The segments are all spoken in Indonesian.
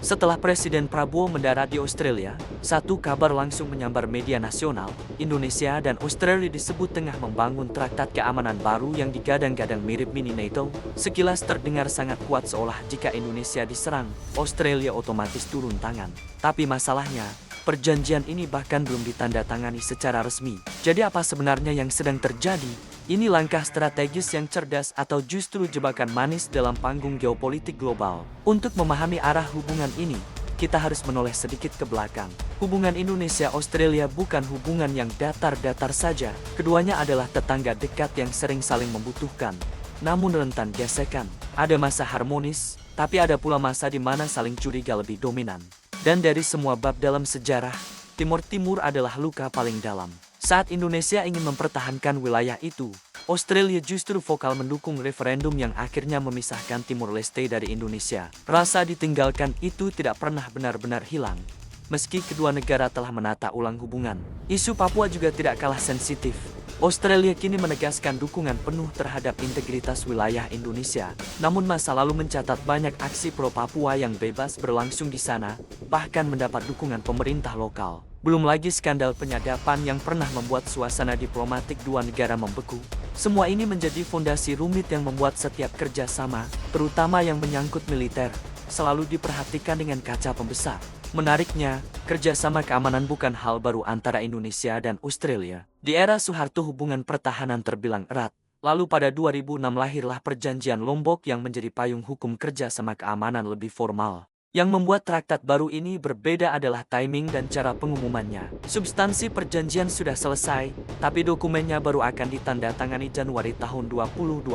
Setelah Presiden Prabowo mendarat di Australia, satu kabar langsung menyambar media nasional. Indonesia dan Australia disebut tengah membangun traktat keamanan baru yang digadang-gadang mirip mini NATO. Sekilas terdengar sangat kuat seolah jika Indonesia diserang, Australia otomatis turun tangan. Tapi masalahnya, perjanjian ini bahkan belum ditandatangani secara resmi. Jadi apa sebenarnya yang sedang terjadi? Ini langkah strategis yang cerdas atau justru jebakan manis dalam panggung geopolitik global? Untuk memahami arah hubungan ini, kita harus menoleh sedikit ke belakang. Hubungan Indonesia-Australia bukan hubungan yang datar-datar saja. Keduanya adalah tetangga dekat yang sering saling membutuhkan, namun rentan gesekan. Ada masa harmonis, tapi ada pula masa di mana saling curiga lebih dominan. Dan dari semua bab dalam sejarah, Timur Timur adalah luka paling dalam. Saat Indonesia ingin mempertahankan wilayah itu, Australia justru vokal mendukung referendum yang akhirnya memisahkan Timur Leste dari Indonesia. Rasa ditinggalkan itu tidak pernah benar-benar hilang. Meski kedua negara telah menata ulang hubungan, isu Papua juga tidak kalah sensitif. Australia kini menegaskan dukungan penuh terhadap integritas wilayah Indonesia. Namun masa lalu mencatat banyak aksi pro-Papua yang bebas berlangsung di sana, bahkan mendapat dukungan pemerintah lokal. Belum lagi skandal penyadapan yang pernah membuat suasana diplomatik dua negara membeku. Semua ini menjadi fondasi rumit yang membuat setiap kerjasama, terutama yang menyangkut militer, selalu diperhatikan dengan kaca pembesar. Menariknya, kerjasama keamanan bukan hal baru antara Indonesia dan Australia. Di era Soeharto hubungan pertahanan terbilang erat. Lalu pada 2006 lahirlah Perjanjian Lombok yang menjadi payung hukum kerjasama keamanan lebih formal. Yang membuat traktat baru ini berbeda adalah timing dan cara pengumumannya. Substansi perjanjian sudah selesai, tapi dokumennya baru akan ditandatangani Januari tahun 2026.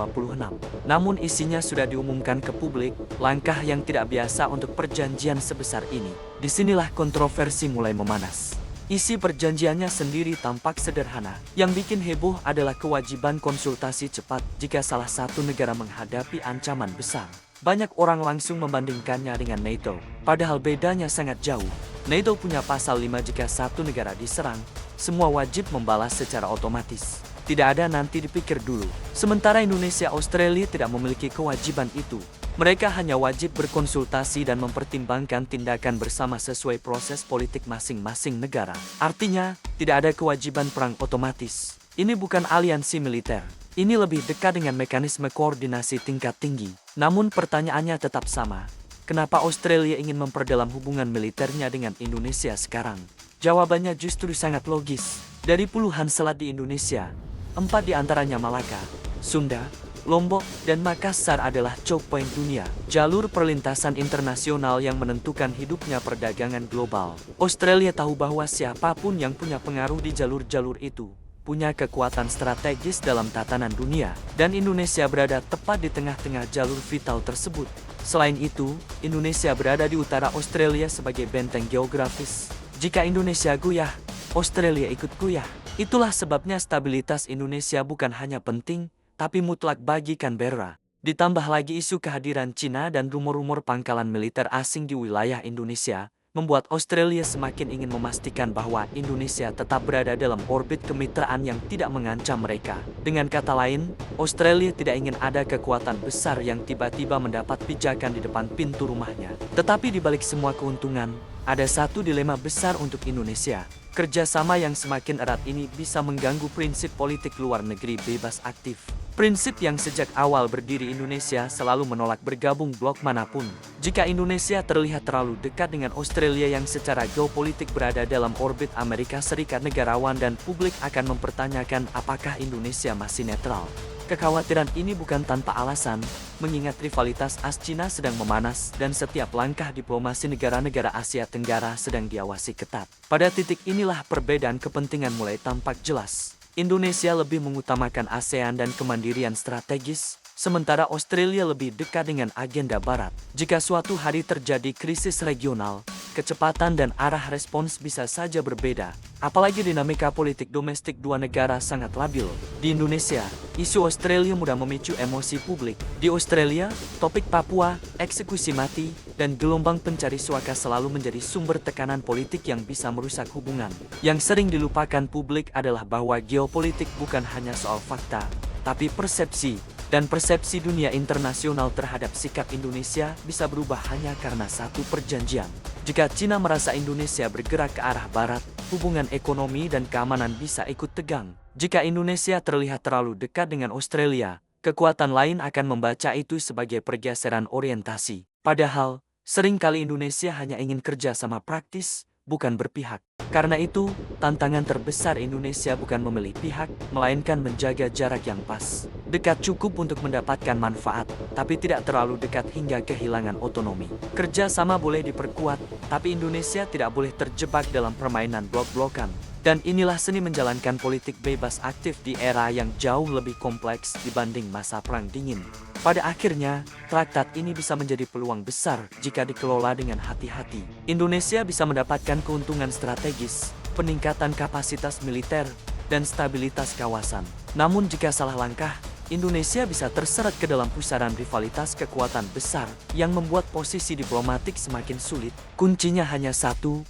Namun isinya sudah diumumkan ke publik, langkah yang tidak biasa untuk perjanjian sebesar ini. Disinilah kontroversi mulai memanas. Isi perjanjiannya sendiri tampak sederhana. Yang bikin heboh adalah kewajiban konsultasi cepat jika salah satu negara menghadapi ancaman besar. Banyak orang langsung membandingkannya dengan NATO, padahal bedanya sangat jauh. NATO punya pasal 5 jika satu negara diserang, semua wajib membalas secara otomatis. Tidak ada nanti dipikir dulu. Sementara Indonesia-Australia tidak memiliki kewajiban itu. Mereka hanya wajib berkonsultasi dan mempertimbangkan tindakan bersama sesuai proses politik masing-masing negara. Artinya, tidak ada kewajiban perang otomatis. Ini bukan aliansi militer. Ini lebih dekat dengan mekanisme koordinasi tingkat tinggi. Namun pertanyaannya tetap sama. Kenapa Australia ingin memperdalam hubungan militernya dengan Indonesia sekarang? Jawabannya justru sangat logis. Dari puluhan selat di Indonesia, 4 di antaranya Malaka, Sunda, Lombok, dan Makassar adalah choke point dunia. Jalur perlintasan internasional yang menentukan hidupnya perdagangan global. Australia tahu bahwa siapapun yang punya pengaruh di jalur-jalur itu punya kekuatan strategis dalam tatanan dunia, dan Indonesia berada tepat di tengah-tengah jalur vital tersebut. Selain itu, Indonesia berada di utara Australia sebagai benteng geografis. Jika Indonesia goyah, Australia ikut goyah. Itulah sebabnya stabilitas Indonesia bukan hanya penting, tapi mutlak bagi Canberra. Ditambah lagi isu kehadiran Cina dan rumor-rumor pangkalan militer asing di wilayah Indonesia, membuat Australia semakin ingin memastikan bahwa Indonesia tetap berada dalam orbit kemitraan yang tidak mengancam mereka. Dengan kata lain, Australia tidak ingin ada kekuatan besar yang tiba-tiba mendapat pijakan di depan pintu rumahnya. Tetapi di balik semua keuntungan, ada satu dilema besar untuk Indonesia. Kerjasama yang semakin erat ini bisa mengganggu prinsip politik luar negeri bebas aktif. Prinsip yang sejak awal berdiri Indonesia selalu menolak bergabung blok manapun. Jika Indonesia terlihat terlalu dekat dengan Australia yang secara geopolitik berada dalam orbit Amerika Serikat, negarawan dan publik akan mempertanyakan apakah Indonesia masih netral. Kekhawatiran ini bukan tanpa alasan, mengingat rivalitas AS-Cina sedang memanas dan setiap langkah diplomasi negara-negara Asia Tenggara sedang diawasi ketat. Pada titik inilah perbedaan kepentingan mulai tampak jelas. Indonesia lebih mengutamakan ASEAN dan kemandirian strategis, sementara Australia lebih dekat dengan agenda Barat. Jika suatu hari terjadi krisis regional, kecepatan dan arah respons bisa saja berbeda. Apalagi dinamika politik domestik dua negara sangat labil. Di Indonesia, isu Australia mudah memicu emosi publik. Di Australia, topik Papua, eksekusi mati, dan gelombang pencari suaka selalu menjadi sumber tekanan politik yang bisa merusak hubungan. Yang sering dilupakan publik adalah bahwa geopolitik bukan hanya soal fakta, tapi persepsi. Dan persepsi dunia internasional terhadap sikap Indonesia bisa berubah hanya karena satu perjanjian. Jika Cina merasa Indonesia bergerak ke arah barat, hubungan ekonomi dan keamanan bisa ikut tegang. Jika Indonesia terlihat terlalu dekat dengan Australia, kekuatan lain akan membaca itu sebagai pergeseran orientasi. Padahal, seringkali Indonesia hanya ingin kerja sama praktis, bukan berpihak. Karena itu, tantangan terbesar Indonesia bukan memilih pihak, melainkan menjaga jarak yang pas. Dekat cukup untuk mendapatkan manfaat, tapi tidak terlalu dekat hingga kehilangan otonomi. Kerja sama boleh diperkuat, tapi Indonesia tidak boleh terjebak dalam permainan blok-blokan. Dan inilah seni menjalankan politik bebas aktif di era yang jauh lebih kompleks dibanding masa Perang Dingin. Pada akhirnya, traktat ini bisa menjadi peluang besar jika dikelola dengan hati-hati. Indonesia bisa mendapatkan keuntungan strategis, peningkatan kapasitas militer, dan stabilitas kawasan. Namun jika salah langkah, Indonesia bisa terseret ke dalam pusaran rivalitas kekuatan besar yang membuat posisi diplomatik semakin sulit. Kuncinya hanya satu,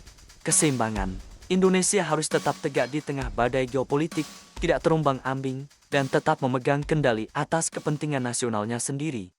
keseimbangan. Indonesia harus tetap tegak di tengah badai geopolitik, tidak terumbang-ambing, dan tetap memegang kendali atas kepentingan nasionalnya sendiri.